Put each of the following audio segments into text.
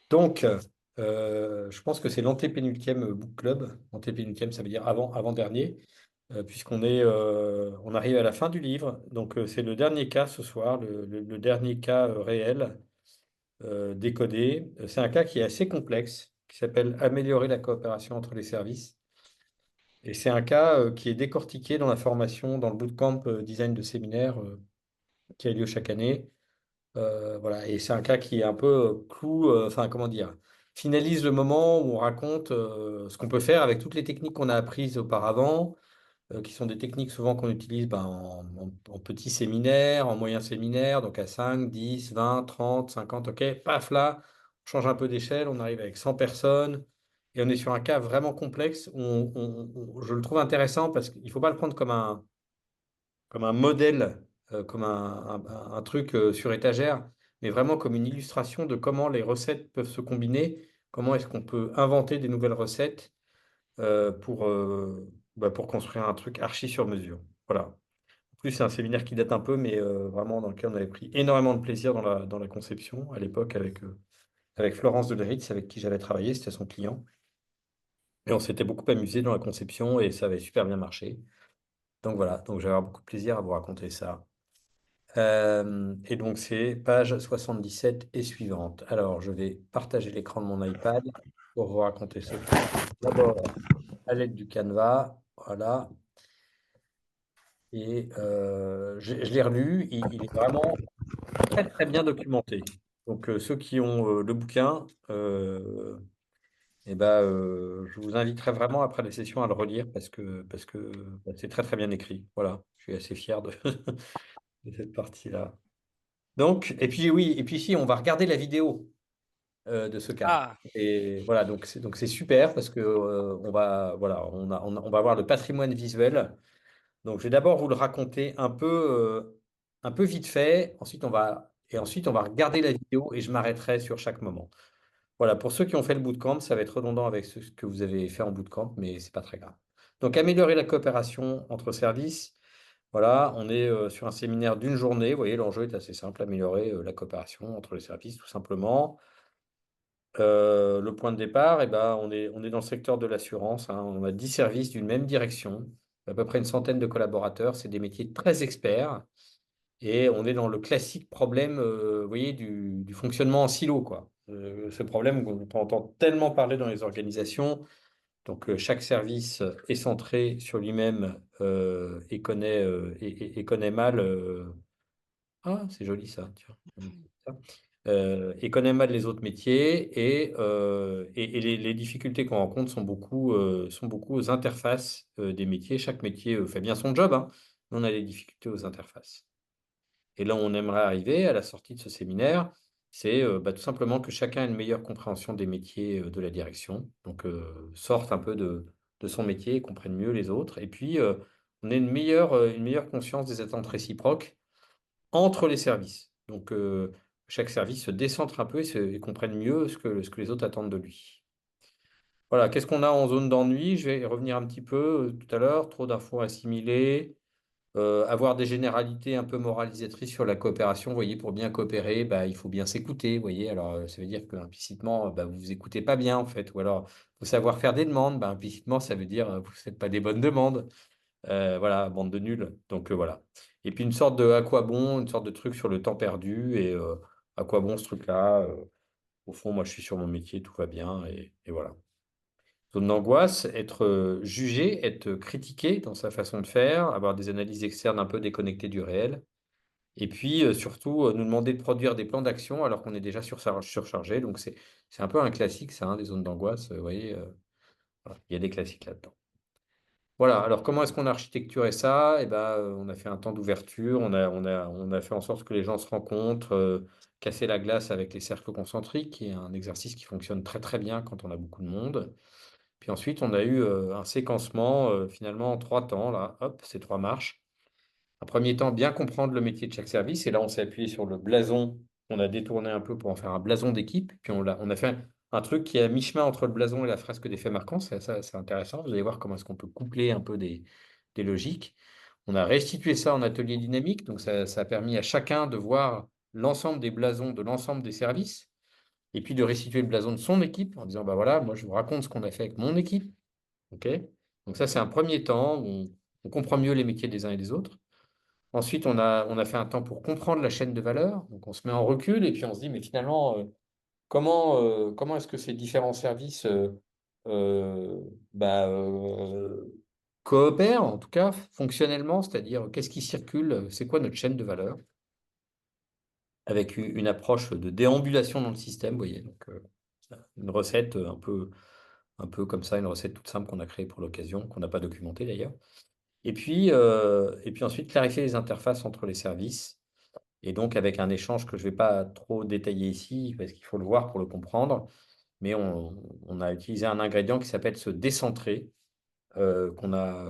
Donc, je pense que c'est l'antépénultième book club. Antépénultième, ça veut dire avant-dernier, on arrive à la fin du livre. Donc, c'est le dernier cas ce soir, le dernier cas réel, décodé. C'est un cas qui est assez complexe, qui s'appelle Améliorer la coopération entre les services. Et c'est un cas qui est décortiqué dans la formation, dans le bootcamp design de séminaire qui a lieu chaque année. Voilà, et c'est un cas qui est un peu enfin, comment dire, finalise le moment où on raconte ce qu'on peut faire avec toutes les techniques qu'on a apprises auparavant, qui sont des techniques souvent qu'on utilise en petits séminaires, en moyens séminaires, donc à 5, 10, 20, 30, 50, ok, paf là, on change un peu d'échelle, on arrive avec 100 personnes, et on est sur un cas vraiment complexe où je le trouve intéressant parce qu'il ne faut pas le prendre comme un modèle, comme un truc sur étagère, mais vraiment comme une illustration de comment les recettes peuvent se combiner, comment est-ce qu'on peut inventer des nouvelles recettes pour construire un truc archi sur mesure. Voilà. En plus, c'est un séminaire qui date un peu, mais vraiment dans lequel on avait pris énormément de plaisir dans la conception à l'époque avec Florence Deleritz, avec qui j'avais travaillé, c'était son client. Et on s'était beaucoup amusé dans la conception et ça avait super bien marché. Donc voilà, donc j'avais beaucoup de plaisir à vous raconter ça. Et donc, c'est page 77 et suivante. Alors, je vais partager l'écran de mon iPad pour vous raconter ce truc. D'abord, à l'aide du Canva. Voilà. Et je l'ai relu. Il est vraiment très, très bien documenté. Donc, ceux qui ont le bouquin, je vous inviterai vraiment après la session à le relire parce que c'est très, très bien écrit. Voilà. Je suis assez fier de cette partie-là. Donc, et puis oui, et puis si, on va regarder la vidéo de ce cas. Ah, Et voilà, donc c'est super parce que on va voilà, on va voir le patrimoine visuel. Donc je vais d'abord vous le raconter un peu vite fait. Ensuite on va regarder la vidéo et je m'arrêterai sur chaque moment. Voilà, pour ceux qui ont fait le bootcamp, ça va être redondant avec ce que vous avez fait en bootcamp, mais c'est pas très grave. Donc améliorer la coopération entre services. Voilà, on est sur un séminaire d'une journée. Vous voyez, l'enjeu est assez simple, améliorer la coopération entre les services, tout simplement. Le point de départ, on est dans le secteur de l'assurance, hein. On a 10 services d'une même direction, à peu près une centaine de collaborateurs. C'est des métiers très experts. Et on est dans le classique problème, vous voyez, du fonctionnement en silo, quoi. Ce problème qu'on entend tellement parler dans les organisations. Donc, chaque service est centré sur lui-même et connaît mal. Ah, c'est joli ça, tiens. Et connaît mal les autres métiers et les difficultés qu'on rencontre sont beaucoup aux interfaces des métiers. Chaque métier fait bien son job, hein, mais on a des difficultés aux interfaces. Et là où on aimerait arriver à la sortie de ce séminaire, c'est tout simplement que chacun ait une meilleure compréhension des métiers de la direction, donc sorte un peu de son métier et comprenne mieux les autres. Et puis, on ait une meilleure conscience des attentes réciproques entre les services. Donc, chaque service se décentre un peu et comprenne mieux ce que les autres attendent de lui. Voilà, qu'est-ce qu'on a en zone d'ennui? Je vais y revenir un petit peu tout à l'heure. Trop d'infos assimilées, avoir des généralités un peu moralisatrices sur la coopération. Vous voyez, pour bien coopérer, il faut bien s'écouter. Vous voyez, alors ça veut dire que implicitement, vous vous écoutez pas bien en fait. Ou alors, faut savoir faire des demandes. Implicitement, ça veut dire vous ne faites pas des bonnes demandes. Voilà, bande de nuls. Donc voilà. Et puis une sorte de à quoi bon, une sorte de truc sur le temps perdu et à quoi bon ce truc-là. Au fond, moi je suis sur mon métier, tout va bien et voilà. Zone d'angoisse, être jugé, être critiqué dans sa façon de faire, avoir des analyses externes un peu déconnectées du réel. Et puis surtout nous demander de produire des plans d'action alors qu'on est déjà surchargé. Donc c'est un peu un classique, ça, hein, des zones d'angoisse. Vous voyez, voilà, il y a des classiques là-dedans. Voilà, alors comment est-ce qu'on a architecturé ça? On a fait un temps d'ouverture, on a fait en sorte que les gens se rencontrent, casser la glace avec les cercles concentriques, qui est un exercice qui fonctionne très très bien quand on a beaucoup de monde. Puis ensuite, on a eu un séquencement finalement en trois temps, là, hop, ces trois marches. Un premier temps, bien comprendre le métier de chaque service, et là on s'est appuyé sur le blason, on a détourné un peu pour en faire un blason d'équipe, puis on a fait un truc qui est à mi-chemin entre le blason et la fresque des faits marquants, c'est intéressant, vous allez voir comment est-ce qu'on peut coupler un peu des logiques. On a restitué ça en atelier dynamique, donc ça a permis à chacun de voir l'ensemble des blasons de l'ensemble des services. et puis de restituer le blason de son équipe en disant, bah voilà, moi je vous raconte ce qu'on a fait avec mon équipe. OK? Donc ça, c'est un premier temps où on comprend mieux les métiers des uns et des autres. Ensuite, on a fait un temps pour comprendre la chaîne de valeur. Donc on se met en recul et puis on se dit, mais finalement, comment est-ce que ces différents services euh, bah, coopèrent, en tout cas fonctionnellement, c'est-à-dire qu'est-ce qui circule, c'est quoi notre chaîne de valeur, avec une approche de déambulation dans le système, vous voyez. Donc, une recette un peu comme ça, une recette toute simple qu'on a créée pour l'occasion, qu'on n'a pas documentée d'ailleurs. Et puis ensuite, clarifier les interfaces entre les services. Et donc, avec un échange que je ne vais pas trop détailler ici, parce qu'il faut le voir pour le comprendre, mais on a utilisé un ingrédient qui s'appelle se décentrer, qu'on a,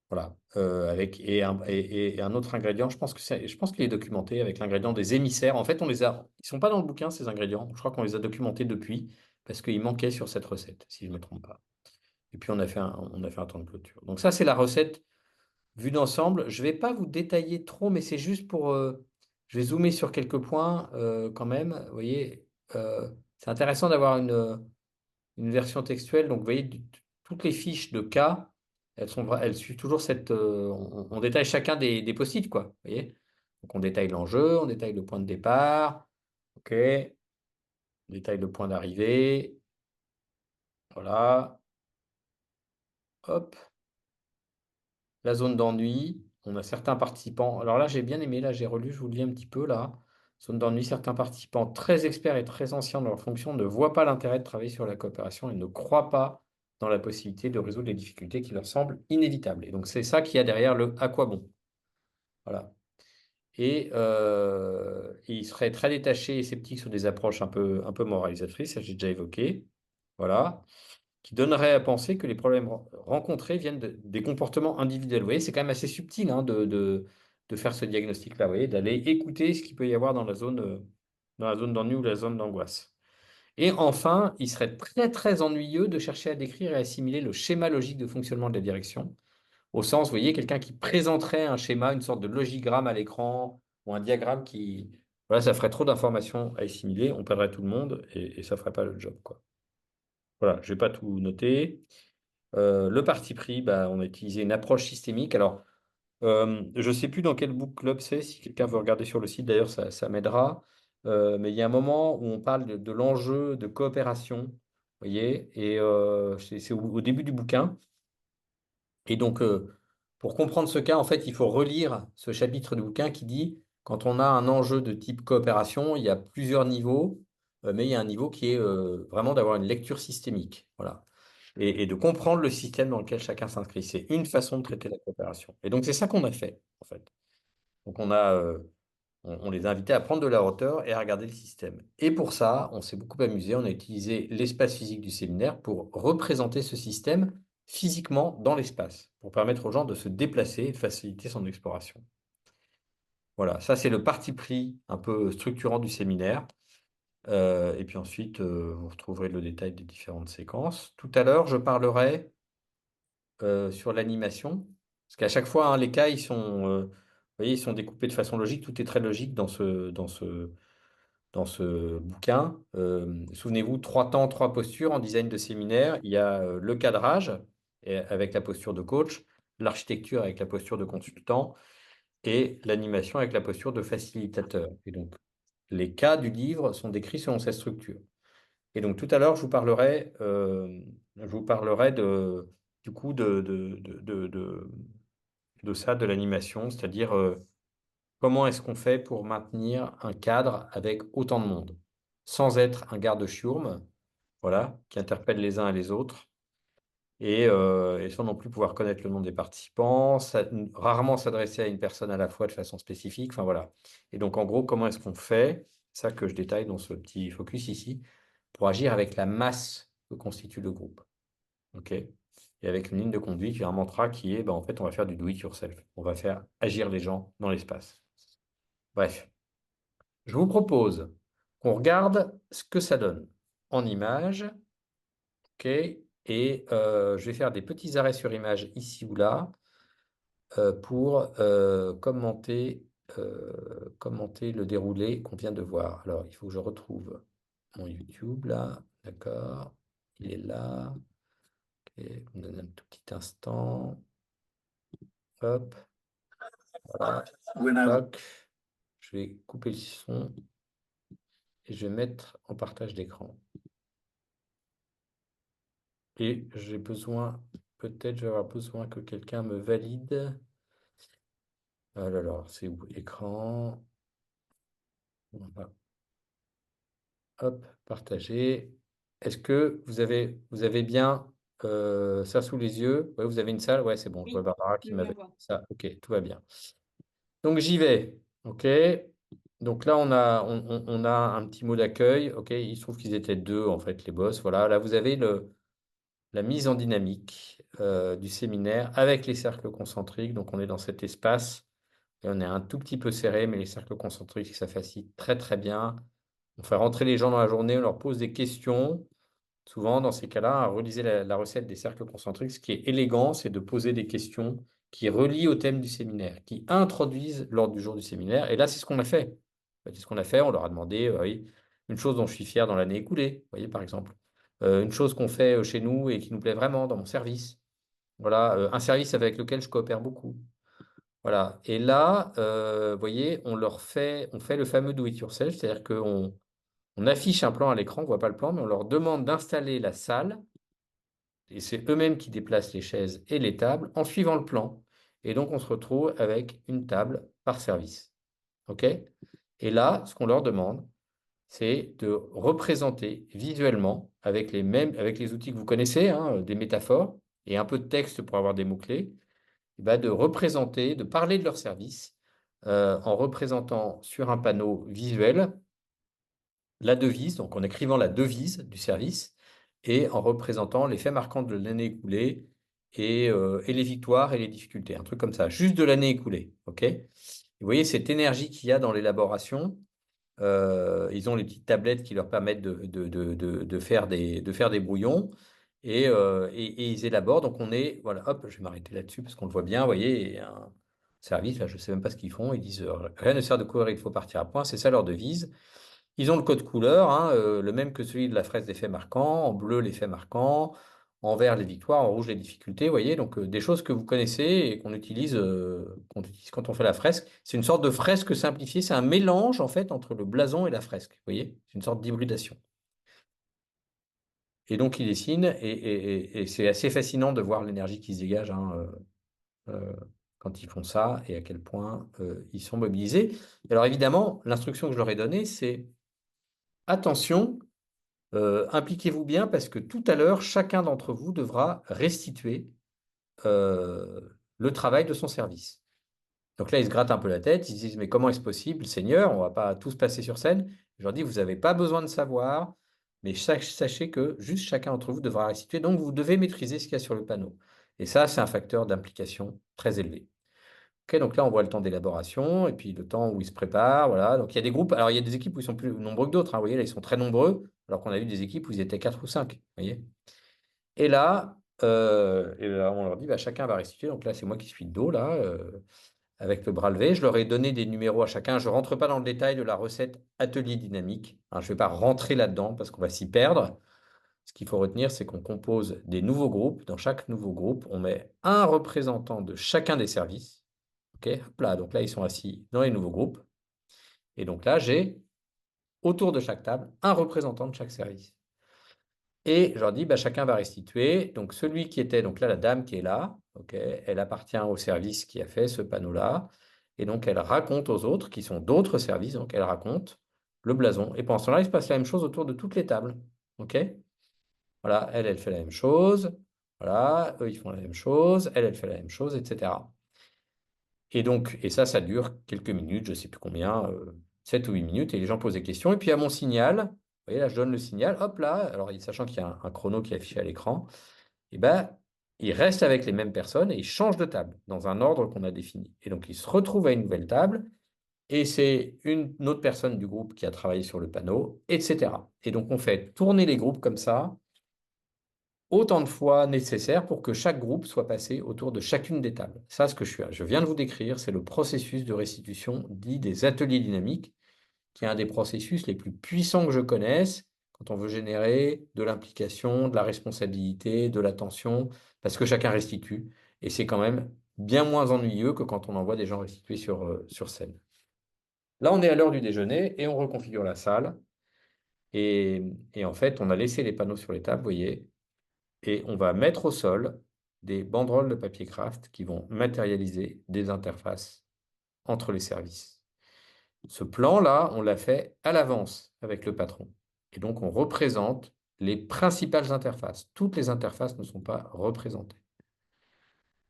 voilà, et un autre ingrédient, je pense qu'il est documenté avec l'ingrédient des émissaires. En fait, ils sont pas dans le bouquin, ces ingrédients. Je crois qu'on les a documentés depuis, parce qu'ils manquaient sur cette recette, si je ne me trompe pas. Et puis, on a fait un temps de clôture. Donc ça, c'est la recette vue d'ensemble. Je ne vais pas vous détailler trop, mais c'est juste pour... je vais zoomer sur quelques points quand même. Vous voyez, c'est intéressant d'avoir une version textuelle. Donc, vous voyez, toutes les fiches de cas, elles suivent toujours cette... on détaille chacun des post-it, quoi. Vous voyez? Donc, on détaille l'enjeu, on détaille le point de départ. OK. On détaille le point d'arrivée. Voilà. Hop. La zone d'ennui, on a certains participants. Alors là, j'ai bien aimé, là, j'ai relu, je vous le lis un petit peu là. Zone d'ennui, certains participants très experts et très anciens dans leur fonction ne voient pas l'intérêt de travailler sur la coopération et ne croient pas dans la possibilité de résoudre les difficultés qui leur semblent inévitables. Et donc, c'est ça qu'il y a derrière le à quoi bon. Voilà. Et ils seraient très détachés et sceptiques sur des approches un peu moralisatrices, ça j'ai déjà évoqué. Voilà, qui donnerait à penser que les problèmes rencontrés viennent des comportements individuels. Vous voyez, c'est quand même assez subtil hein, de faire ce diagnostic-là, vous voyez, d'aller écouter ce qu'il peut y avoir dans la zone d'ennui ou la zone d'angoisse. Et enfin, il serait très très ennuyeux de chercher à décrire et assimiler le schéma logique de fonctionnement de la direction, au sens, vous voyez, quelqu'un qui présenterait un schéma, une sorte de logigramme à l'écran ou un diagramme qui... Voilà, ça ferait trop d'informations à assimiler, on perdrait tout le monde et ça ne ferait pas le job, quoi. Voilà, je ne vais pas tout noter. Le parti pris, bah, on a utilisé une approche systémique. Alors, je ne sais plus dans quel book club c'est, si quelqu'un veut regarder sur le site, d'ailleurs, ça m'aidera. Mais il y a un moment où on parle de l'enjeu de coopération, vous voyez, et c'est au début du bouquin. Et donc, pour comprendre ce cas, en fait, il faut relire ce chapitre du bouquin qui dit, quand on a un enjeu de type coopération, il y a plusieurs niveaux, mais il y a un niveau qui est vraiment d'avoir une lecture systémique. Voilà. Et de comprendre le système dans lequel chacun s'inscrit. C'est une façon de traiter la coopération. Et donc, c'est ça qu'on a fait, en fait. Donc, on les a invités à prendre de la hauteur et à regarder le système. Et pour ça, on s'est beaucoup amusé. On a utilisé l'espace physique du séminaire pour représenter ce système physiquement dans l'espace, pour permettre aux gens de se déplacer et de faciliter son exploration. Voilà, ça c'est le parti pris un peu structurant du séminaire. Et puis ensuite, vous retrouverez le détail des différentes séquences. Tout à l'heure, je parlerai sur l'animation. Parce qu'à chaque fois, hein, les cas, vous voyez, ils sont découpés de façon logique. Tout est très logique dans ce bouquin. Souvenez-vous, 3 temps, 3 postures en design de séminaire. Il y a le cadrage avec la posture de coach, l'architecture avec la posture de consultant et l'animation avec la posture de facilitateur. Et donc, les cas du livre sont décrits selon cette structure. Et donc, tout à l'heure, je vous parlerai du coup de ça, de l'animation, c'est-à-dire comment est-ce qu'on fait pour maintenir un cadre avec autant de monde, sans être un garde-chiourme, voilà, qui interpelle les uns et les autres, et sans non plus pouvoir connaître le nom des participants, rarement s'adresser à une personne à la fois de façon spécifique, enfin voilà. Et donc, en gros, comment est-ce qu'on fait, ça que je détaille dans ce petit focus ici, pour agir avec la masse que constitue le groupe. OK? Et avec une ligne de conduite, il y a un mantra qui est, ben, en fait, on va faire du do it yourself. On va faire agir les gens dans l'espace. Bref, je vous propose qu'on regarde ce que ça donne en image. OK? Et je vais faire des petits arrêts sur image ici ou là pour commenter le déroulé qu'on vient de voir. Alors, il faut que je retrouve. mon YouTube là, d'accord. Il est là. Ok, vous me donnez un tout petit instant. Hop, voilà. Tac. Je vais couper le son et je vais mettre en partage d'écran. Et j'ai besoin, peut-être je vais avoir besoin que quelqu'un me valide. Alors, c'est où? Écran. Voilà. Hop, partager. Est-ce que vous avez bien ça sous les yeux? Ouais, vous avez une salle? Ouais, c'est bon. Je vois Oui, Barbara qui je la m'avait dit vois. ça. Ok, tout va bien. Donc j'y vais. Ok. Donc là, on a un petit mot d'accueil. Ok. Il se trouve qu'ils étaient deux, en fait, les boss. Voilà. Là, vous avez la mise en dynamique du séminaire avec les cercles concentriques. Donc on est dans cet espace et on est un tout petit peu serré, mais les cercles concentriques, ça facilite très très bien. On fait rentrer les gens dans la journée, on leur pose des questions. Souvent, dans ces cas-là, relisez la recette des cercles concentriques. Ce qui est élégant, c'est de poser des questions qui relient au thème du séminaire, qui introduisent l'ordre du jour du séminaire. Et là, c'est ce qu'on a fait. C'est ce qu'on a fait. On leur a demandé, oui, une chose dont je suis fier dans l'année écoulée, vous voyez, par exemple. Une chose qu'on fait chez nous et qui nous plaît vraiment dans mon service. Voilà, un service avec lequel je coopère beaucoup. Voilà. Et là, vous voyez, on fait le fameux do it yourself, c'est-à-dire qu'on on affiche un plan à l'écran, on ne voit pas le plan, mais on leur demande d'installer la salle, et c'est eux-mêmes qui déplacent les chaises et les tables en suivant le plan. Et donc, on se retrouve avec une table par service. OK? Et là, ce qu'on leur demande, c'est de représenter visuellement, avec les mêmes, avec les outils que vous connaissez, hein, des métaphores et un peu de texte pour avoir des mots-clés, de représenter, de parler de leur service en représentant sur un panneau visuel la devise, donc en écrivant la devise du service et en représentant les faits marquants de l'année écoulée et les victoires et les difficultés, un truc comme ça, juste de l'année écoulée. OK? Et vous voyez cette énergie qu'il y a dans l'élaboration. Ils ont les petites tablettes qui leur permettent de faire des brouillons et ils élaborent. Donc on est, voilà, hop, je vais m'arrêter là-dessus parce qu'on le voit bien, vous voyez, un service, là, je ne sais même pas ce qu'ils font. Ils disent rien ne sert de courir, il faut partir à point. C'est ça leur devise. Ils ont le code couleur, hein, le même que celui de la fraise des faits marquants, en bleu les faits marquants, en vert les victoires, en rouge les difficultés, vous voyez, donc des choses que vous connaissez et qu'on utilise quand on fait la fresque. C'est une sorte de fresque simplifiée, c'est un mélange en fait entre le blason et la fresque, vous voyez, c'est une sorte d'hybridation. Et donc ils dessinent et c'est assez fascinant de voir l'énergie qui se dégage hein, quand ils font ça et à quel point ils sont mobilisés. Alors évidemment, l'instruction que je leur ai donnée, c'est attention. Impliquez-vous bien parce que tout à l'heure, chacun d'entre vous devra restituer euh, le travail de son service. Donc là, ils se grattent un peu la tête, ils se disent, mais comment est-ce possible, Seigneur, on ne va pas tous passer sur scène. Je leur dis, vous n'avez pas besoin de savoir, mais sachez que juste chacun d'entre vous devra restituer, donc vous devez maîtriser ce qu'il y a sur le panneau. Et ça, c'est un facteur d'implication très élevé. Ok, donc là, on voit le temps d'élaboration et puis le temps où ils se préparent. Voilà. Donc il y a des groupes. Alors il y a des équipes où ils sont plus nombreux que d'autres. Hein, vous voyez, là, ils sont très nombreux, alors qu'on a eu des équipes où ils étaient 4 ou 5. Vous voyez. Et là, on leur dit, bah, chacun va restituer. Donc là, c'est moi qui suis de dos, là, avec le bras levé. Je leur ai donné des numéros à chacun. Je ne rentre pas dans le détail de la recette atelier dynamique. Hein, je ne vais pas rentrer là-dedans parce qu'on va s'y perdre. Ce qu'il faut retenir, c'est qu'on compose des nouveaux groupes. Dans chaque nouveau groupe, on met un représentant de chacun des services. OK, hop là, donc là, ils sont assis dans les nouveaux groupes. Et donc là, j'ai autour de chaque table un représentant de chaque service. Et je leur dis, bah, chacun va restituer. Donc celui qui était, donc là, la dame qui est là, OK, elle appartient au service qui a fait ce panneau-là. Et donc elle raconte aux autres, qui sont d'autres services, donc elle raconte le blason. Et pendant ce temps-là, il se passe la même chose autour de toutes les tables. OK? Voilà, elle fait la même chose. Voilà, eux, ils font la même chose. Elle fait la même chose, etc. Et donc, et ça dure quelques minutes, je ne sais plus combien, 7 ou 8 minutes, et les gens posent des questions. Et puis à mon signal, vous voyez, là, je donne le signal, hop là, alors sachant qu'il y a un chrono qui est affiché à l'écran, et ben, ils restent avec les mêmes personnes et ils changent de table dans un ordre qu'on a défini. Et donc, ils se retrouvent à une nouvelle table, et c'est une autre personne du groupe qui a travaillé sur le panneau, etc. Et donc, on fait tourner les groupes comme ça, autant de fois nécessaire pour que chaque groupe soit passé autour de chacune des tables. Ça, ce que je viens de vous décrire, c'est le processus de restitution dit des ateliers dynamiques, qui est un des processus les plus puissants que je connaisse quand on veut générer de l'implication, de la responsabilité, de l'attention, parce que chacun restitue. Et c'est quand même bien moins ennuyeux que quand on envoie des gens restituer sur scène. Là, on est à l'heure du déjeuner et on reconfigure la salle. Et en fait, on a laissé les panneaux sur les tables, vous voyez, et on va mettre au sol des banderoles de papier craft qui vont matérialiser des interfaces entre les services. Ce plan-là, on l'a fait à l'avance avec le patron. Et donc, on représente les principales interfaces. Toutes les interfaces ne sont pas représentées.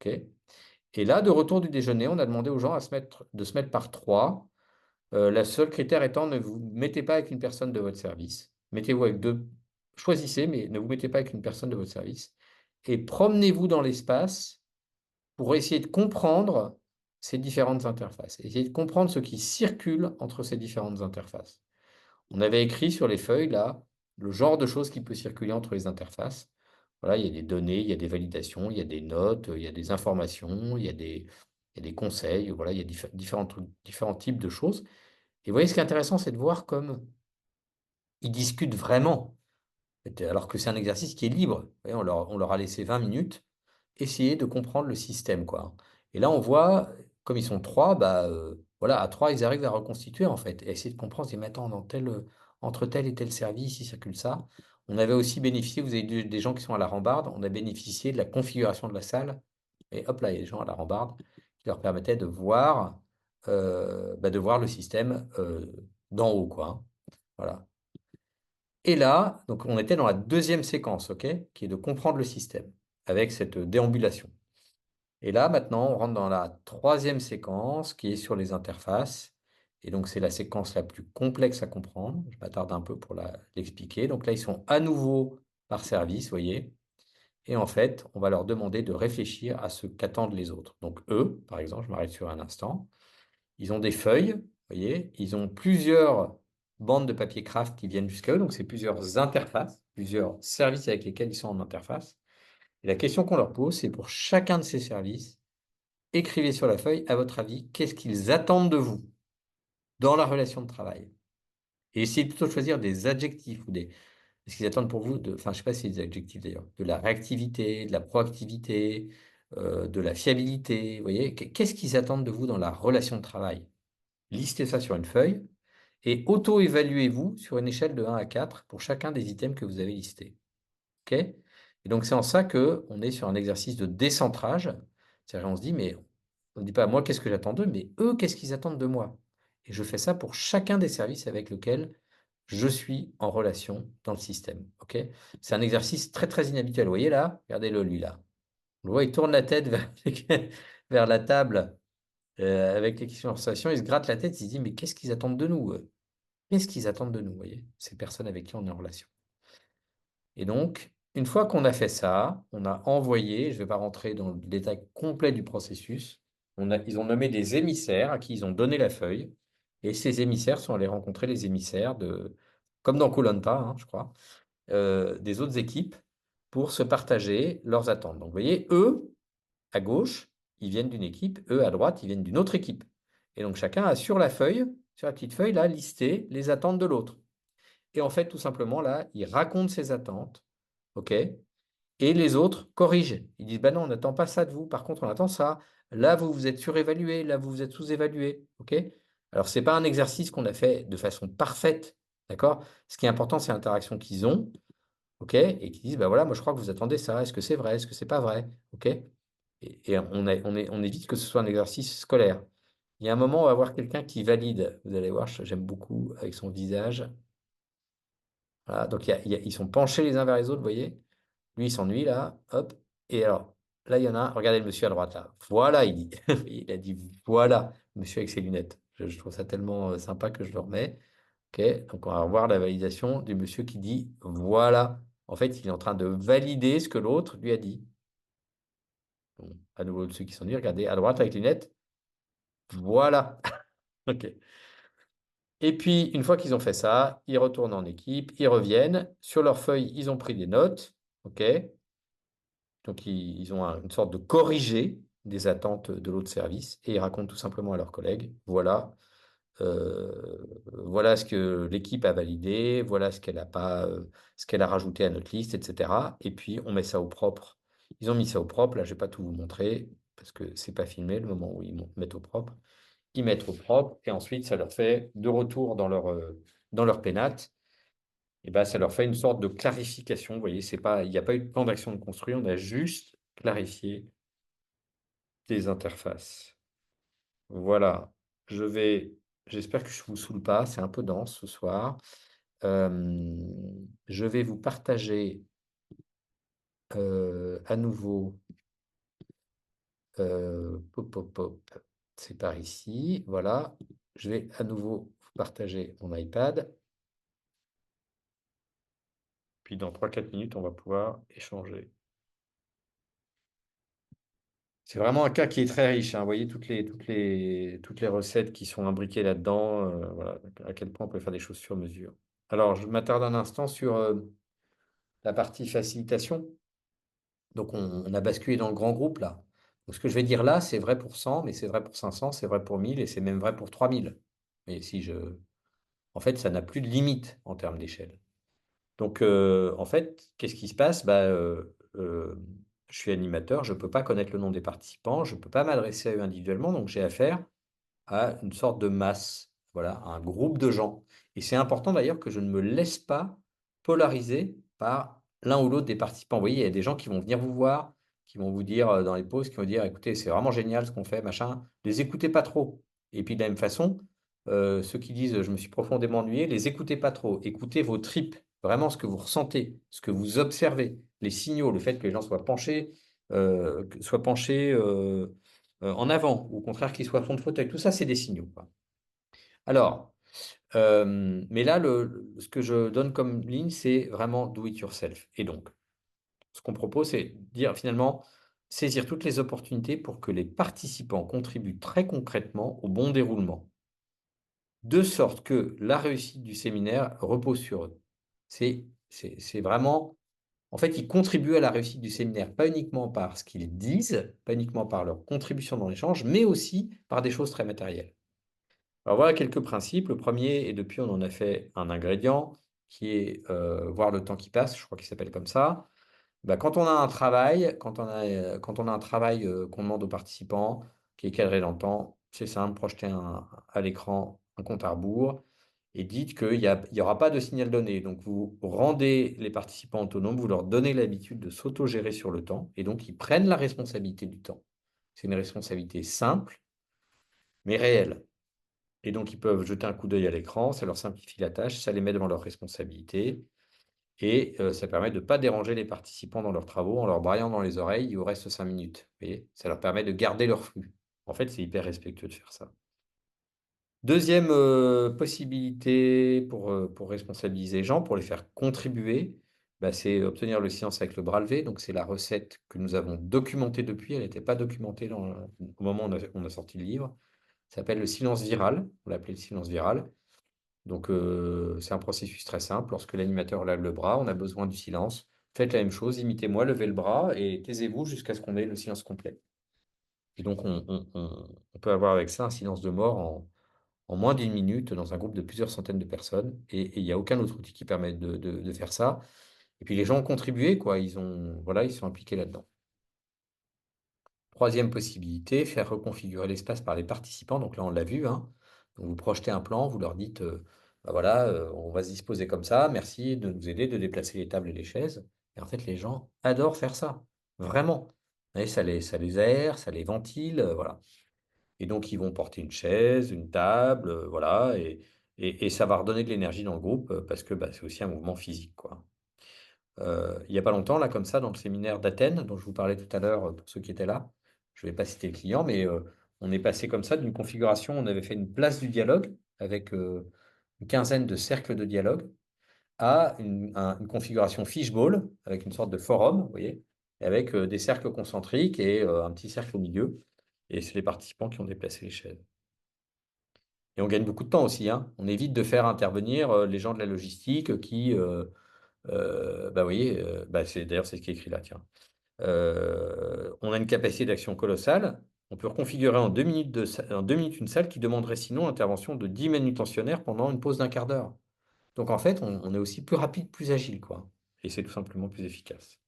OK. Et là, de retour du déjeuner, on a demandé aux gens de se mettre par trois. Le seul critère étant, ne vous mettez pas avec une personne de votre service. Mettez-vous avec deux. Choisissez, mais ne vous mettez pas avec une personne de votre service. Et promenez-vous dans l'espace pour essayer de comprendre ces différentes interfaces. Essayez de comprendre ce qui circule entre ces différentes interfaces. On avait écrit sur les feuilles, là, le genre de choses qui peut circuler entre les interfaces. Voilà, il y a des données, il y a des validations, il y a des notes, il y a des informations, il y a des conseils, voilà, il y a différents types de choses. Et vous voyez, ce qui est intéressant, c'est de voir comme ils discutent vraiment, alors que c'est un exercice qui est libre. Vous voyez, on leur a laissé 20 minutes essayer de comprendre le système, quoi. Et là, on voit, comme ils sont trois, bah, voilà, à trois, ils arrivent à reconstituer, en fait, et essayer de comprendre, se dire, mais attends, entre tel et tel service, il circule ça. On avait aussi bénéficié, vous avez des gens qui sont à la rambarde, on a bénéficié de la configuration de la salle, et hop là, il y a des gens à la rambarde qui leur permettaient de voir le système d'en haut, quoi, hein. Voilà. Et là, donc on était dans la deuxième séquence, OK, qui est de comprendre le système, avec cette déambulation. Et là, maintenant, on rentre dans la troisième séquence qui est sur les interfaces. Et donc, c'est la séquence la plus complexe à comprendre. Je m'attarde un peu pour l'expliquer. Donc là, ils sont à nouveau par service, vous voyez. Et en fait, on va leur demander de réfléchir à ce qu'attendent les autres. Donc eux, par exemple, je m'arrête sur un instant, ils ont des feuilles, vous voyez, ils ont plusieurs bandes de papier craft qui viennent jusqu'à eux. Donc, c'est plusieurs interfaces, plusieurs services avec lesquels ils sont en interface. Et la question qu'on leur pose, c'est pour chacun de ces services, écrivez sur la feuille, à votre avis, qu'est-ce qu'ils attendent de vous dans la relation de travail. Et essayez plutôt de choisir des adjectifs ou des. Ce qu'ils attendent pour vous, enfin, je ne sais pas si c'est des adjectifs d'ailleurs, de la réactivité, de la proactivité, de la fiabilité. Vous voyez, qu'est-ce qu'ils attendent de vous dans la relation de travail? Listez ça sur une feuille et auto-évaluez-vous sur une échelle de 1 à 4 pour chacun des items que vous avez listés. OK? Et donc, c'est en ça qu'on est sur un exercice de décentrage. C'est-à-dire, on se dit, mais on ne dit pas, moi, qu'est-ce que j'attends d'eux, mais eux, qu'est-ce qu'ils attendent de moi? Et je fais ça pour chacun des services avec lesquels je suis en relation dans le système. OK? C'est un exercice très, très inhabituel. Vous voyez là? Regardez-le, lui, là. On le voit, il tourne la tête vers la table avec les questions en il se gratte la tête, il se dit, mais qu'est-ce qu'ils attendent de nous, eux? Qu'est-ce qu'ils attendent de nous, vous voyez? Ces personnes avec qui on est en relation. Et donc, une fois qu'on a fait ça, on a envoyé, je ne vais pas rentrer dans le détail complet du processus, ils ont nommé des émissaires à qui ils ont donné la feuille. Et ces émissaires sont allés rencontrer les émissaires comme dans koh je crois, des autres équipes pour se partager leurs attentes. Donc, vous voyez, eux, à gauche, ils viennent d'une équipe, eux, à droite, ils viennent d'une autre équipe. Et donc, chacun a sur la feuille, sur la petite feuille, là, listé les attentes de l'autre. Et en fait, tout simplement, là, il raconte ses attentes, OK? Et les autres corrigent. Ils disent, bah non, on n'attend pas ça de vous. Par contre, on attend ça. Là, vous vous êtes surévalué. Là, vous vous êtes sous-évalué. OK? Alors, ce n'est pas un exercice qu'on a fait de façon parfaite. D'accord? Ce qui est important, c'est l'interaction qu'ils ont. OK? Et qui disent, bah voilà, moi, je crois que vous attendez ça. Est-ce que c'est vrai? Est-ce que c'est pas vrai? OK? Et on évite que ce soit un exercice scolaire. Il y a un moment, on va voir quelqu'un qui valide. Vous allez voir, j'aime beaucoup avec son visage. Voilà, donc ils sont penchés les uns vers les autres, vous voyez. Lui, il s'ennuie là, hop. Et alors, là, il y en a un, regardez le monsieur à droite là. Voilà, il dit. Il a dit voilà, monsieur avec ses lunettes. Je trouve ça tellement sympa que je le remets. OK, donc on va revoir la validation du monsieur qui dit voilà. En fait, il est en train de valider ce que l'autre lui a dit. Bon, à nouveau, ceux qui s'ennuient, regardez, à droite avec les lunettes. Voilà. OK. Et puis, une fois qu'ils ont fait ça, ils retournent en équipe, ils reviennent. Sur leur feuille, ils ont pris des notes. OK. Donc, ils ont une sorte de corrigé des attentes de l'autre service et ils racontent tout simplement à leurs collègues, voilà, Voilà ce que l'équipe a validé, voilà ce qu'elle a pas, ce qu'elle a rajouté à notre liste, et cetera. Et puis on met ça au propre. Ils ont mis ça au propre. Là, je vais pas tout vous montrer parce que c'est pas filmé le moment où mettent au propre. Ils mettent au propre et ensuite ça leur fait de retour dans leur pénate. Et ben, ça leur fait une sorte de clarification. Vous voyez, c'est pas, il n'y a pas eu de plan d'action de construit, on a juste clarifié des interfaces. Voilà. Je vais, j'espère que je vous saoule pas, c'est un peu dense ce soir. Je vais vous partager à nouveau. Pop, pop, pop. C'est par ici. Voilà. Je vais à nouveau vous partager mon iPad. Puis dans 3-4 minutes, on va pouvoir échanger. C'est vraiment un cas qui est très riche, hein. Vous voyez toutes les recettes qui sont imbriquées là-dedans. Voilà, à quel point on peut faire des choses sur mesure. Alors, je m'attarde un instant sur la partie facilitation. Donc, on a basculé dans le grand groupe là. Donc, ce que je vais dire là, c'est vrai pour 100, mais c'est vrai pour 500, c'est vrai pour 1000 et c'est même vrai pour 3000. Et si je... En fait, ça n'a plus de limite en termes d'échelle. Donc, en fait, qu'est-ce qui se passe? Bah, je suis animateur, je ne peux pas connaître le nom des participants, je ne peux pas m'adresser à eux individuellement, donc j'ai affaire à une sorte de masse, voilà, à un groupe de gens. Et c'est important d'ailleurs que je ne me laisse pas polariser par l'un ou l'autre des participants. Vous voyez, il y a des gens qui vont venir vous voir, qui vont vous dire dans les pauses, qui vont dire, écoutez, c'est vraiment génial ce qu'on fait, machin. Les écoutez pas trop. Et puis de la même façon, ceux qui disent, je me suis profondément ennuyé, les écoutez pas trop. Écoutez vos tripes, vraiment ce que vous ressentez, ce que vous observez, les signaux, le fait que les gens soient penchés en avant, ou au contraire qu'ils soient à fond de fauteuil. Tout ça, c'est des signaux, quoi. Alors, mais là, ce que je donne comme ligne, c'est vraiment do it yourself. Et donc, ce qu'on propose, c'est dire finalement, saisir toutes les opportunités pour que les participants contribuent très concrètement au bon déroulement, de sorte que la réussite du séminaire repose sur eux. C'est vraiment, en fait, ils contribuent à la réussite du séminaire, pas uniquement par ce qu'ils disent, pas uniquement par leur contribution dans l'échange, mais aussi par des choses très matérielles. Alors voilà quelques principes. Le premier, et depuis on en a fait un ingrédient, qui est voir le temps qui passe, je crois qu'il s'appelle comme ça. Bah, quand on a un travail, quand on a un travail qu'on demande aux participants, qui est cadré dans le temps, c'est simple, projetez à l'écran un compte à rebours et dites qu'il y aura pas de signal donné. Donc vous rendez les participants autonomes, vous leur donnez l'habitude de s'autogérer sur le temps et donc ils prennent la responsabilité du temps. C'est une responsabilité simple, mais réelle. Et donc, ils peuvent jeter un coup d'œil à l'écran, ça leur simplifie la tâche, ça les met devant leurs responsabilités et ça permet de ne pas déranger les participants dans leurs travaux en leur braillant dans les oreilles, il vous reste 5 minutes. Vous voyez, ça leur permet de garder leur flux. En fait, c'est hyper respectueux de faire ça. Deuxième possibilité pour responsabiliser les gens, pour les faire contribuer, bah, c'est obtenir le silence avec le bras levé. Donc, c'est la recette que nous avons documentée depuis. Elle n'était pas documentée au moment où on a sorti le livre. Ça s'appelle le silence viral. On l'a appelé le silence viral. Donc, c'est un processus très simple. Lorsque l'animateur lève le bras, on a besoin du silence. Faites la même chose, imitez-moi, levez le bras et taisez-vous jusqu'à ce qu'on ait le silence complet. Et donc, on peut avoir avec ça un silence de mort en moins d'une minute dans un groupe de plusieurs centaines de personnes. Et il n'y a aucun autre outil qui permette de faire ça. Et puis, les gens ont contribué, quoi. Voilà, ils sont impliqués là-dedans. Troisième possibilité, faire reconfigurer l'espace par les participants. Donc là, on l'a vu, hein. Donc vous projetez un plan, vous leur dites, bah voilà, on va se disposer comme ça, merci de nous aider, de déplacer les tables et les chaises. Et en fait, les gens adorent faire ça, vraiment. Et ça les aère, ça les ventile, voilà. Et donc, ils vont porter une chaise, une table, voilà, et ça va redonner de l'énergie dans le groupe, parce que bah, c'est aussi un mouvement physique, quoi. Il n'y a pas longtemps, là, comme ça, dans le séminaire d'Athènes, dont je vous parlais tout à l'heure, pour ceux qui étaient là, je ne vais pas citer le client, mais on est passé comme ça d'une configuration, on avait fait une place du dialogue avec une quinzaine de cercles de dialogue à une configuration fishbowl avec une sorte de forum, vous voyez, et avec des cercles concentriques et un petit cercle au milieu. Et c'est les participants qui ont déplacé les chaises. Et on gagne beaucoup de temps aussi, hein. On évite de faire intervenir les gens de la logistique qui, bah, vous voyez, bah, d'ailleurs, c'est ce qui est écrit là, tiens. On a une capacité d'action colossale, On peut reconfigurer en 2 minutes, en 2 minutes une salle qui demanderait sinon l'intervention de 10 manutentionnaires pendant une pause d'un quart d'heure. Donc en fait, on est aussi plus rapide, plus agile, quoi. Et c'est tout simplement plus efficace.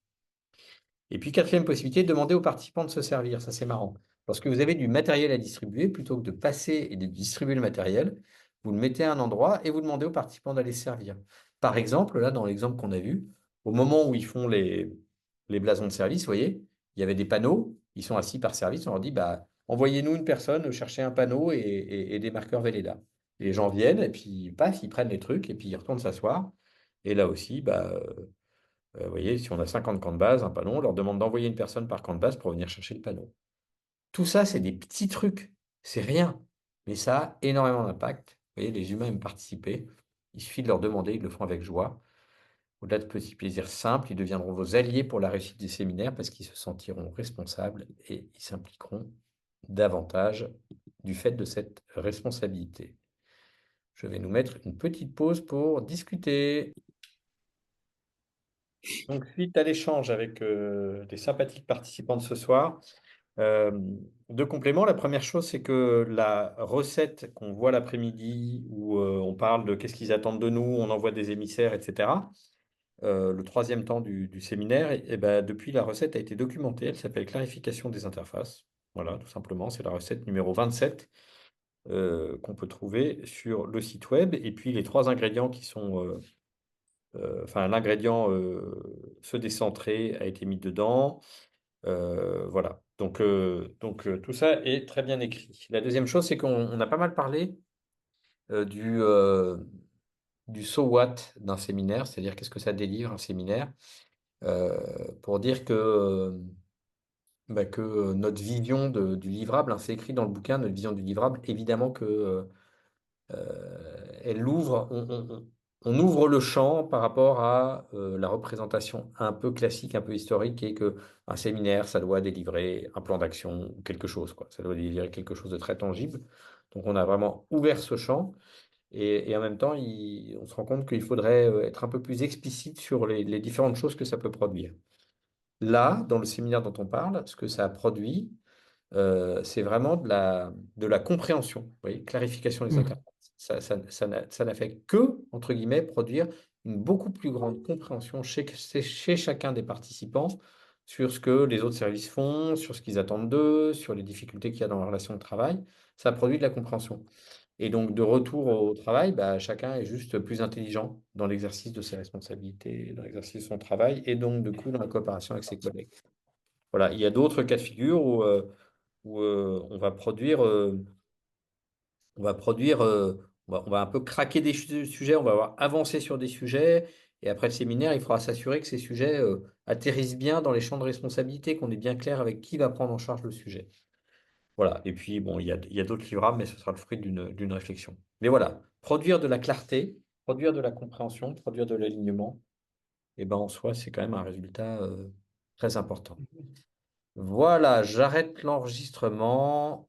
Et puis, quatrième possibilité, demander aux participants de se servir. Ça, c'est marrant. Lorsque vous avez du matériel à distribuer, plutôt que de passer et de distribuer le matériel, vous le mettez à un endroit et vous demandez aux participants d'aller se servir. Par exemple, là, dans l'exemple qu'on a vu, au moment où ils font les blasons de service, vous voyez, il y avait des panneaux, ils sont assis par service, on leur dit, bah, envoyez-nous une personne chercher un panneau et des marqueurs Velleda. Et les gens viennent et puis, paf, ils prennent les trucs et puis ils retournent s'asseoir. Et là aussi, bah, vous voyez, si on a 50 camps de base, un panneau, on leur demande d'envoyer une personne par camp de base pour venir chercher le panneau. Tout ça, c'est des petits trucs. C'est rien. Mais ça a énormément d'impact. Vous voyez, les humains aiment participer. Il suffit de leur demander, ils le font avec joie. Au-delà de petits plaisirs simples, ils deviendront vos alliés pour la réussite des séminaires parce qu'ils se sentiront responsables et ils s'impliqueront davantage du fait de cette responsabilité. Je vais nous mettre une petite pause pour discuter. Donc, suite à l'échange avec des sympathiques participants de ce soir, euh, deux compléments. La première chose, c'est que la recette qu'on voit l'après-midi, où on parle de qu'est-ce qu'ils attendent de nous, on envoie des émissaires, etc. Le troisième temps du séminaire, et ben, depuis, la recette a été documentée. Elle s'appelle Clarification des interfaces. Voilà, tout simplement. C'est la recette numéro 27 qu'on peut trouver sur le site web. Et puis, les trois ingrédients qui sont enfin, l'ingrédient se décentrer a été mis dedans. Voilà. Donc, tout ça est très bien écrit. La deuxième chose, c'est qu'on a pas mal parlé euh, du, euh, du so what d'un séminaire, c'est-à-dire qu'est-ce que ça délivre un séminaire, pour dire que notre vision du livrable, hein, c'est écrit dans le bouquin, notre vision du livrable, évidemment que elle ouvre, on ouvre le champ par rapport à la représentation un peu classique, un peu historique, qui est que un séminaire, ça doit délivrer un plan d'action ou quelque chose, quoi. Ça doit délivrer quelque chose de très tangible. Donc on a vraiment ouvert ce champ et en même temps, on se rend compte qu'il faudrait être un peu plus explicite sur les différentes choses que ça peut produire. Là, dans le séminaire dont on parle, ce que ça a produit, c'est vraiment de la compréhension, vous voyez, clarification des Mhm. interfaces. Ça n'a fait que, entre guillemets, produire une beaucoup plus grande compréhension chez chacun des participants sur ce que les autres services font, sur ce qu'ils attendent d'eux, sur les difficultés qu'il y a dans la relation de travail. Ça a produit de la compréhension. Et donc, de retour au travail, bah, chacun est juste plus intelligent dans l'exercice de ses responsabilités, dans l'exercice de son travail, et donc, du coup, dans la coopération avec ses collègues. Voilà, il y a d'autres cas de figure où on va un peu craquer des sujets, on va avoir avancé sur des sujets, et après le séminaire, il faudra s'assurer que ces sujets atterrissent bien dans les champs de responsabilité, qu'on est bien clair avec qui va prendre en charge le sujet. Voilà, et puis bon, il y a d'autres livrables, mais ce sera le fruit d'une réflexion. Mais voilà, produire de la clarté, produire de la compréhension, produire de l'alignement, et ben en soi, c'est quand même un résultat très important. Voilà, j'arrête l'enregistrement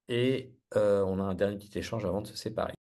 et on a un dernier petit échange avant de se séparer.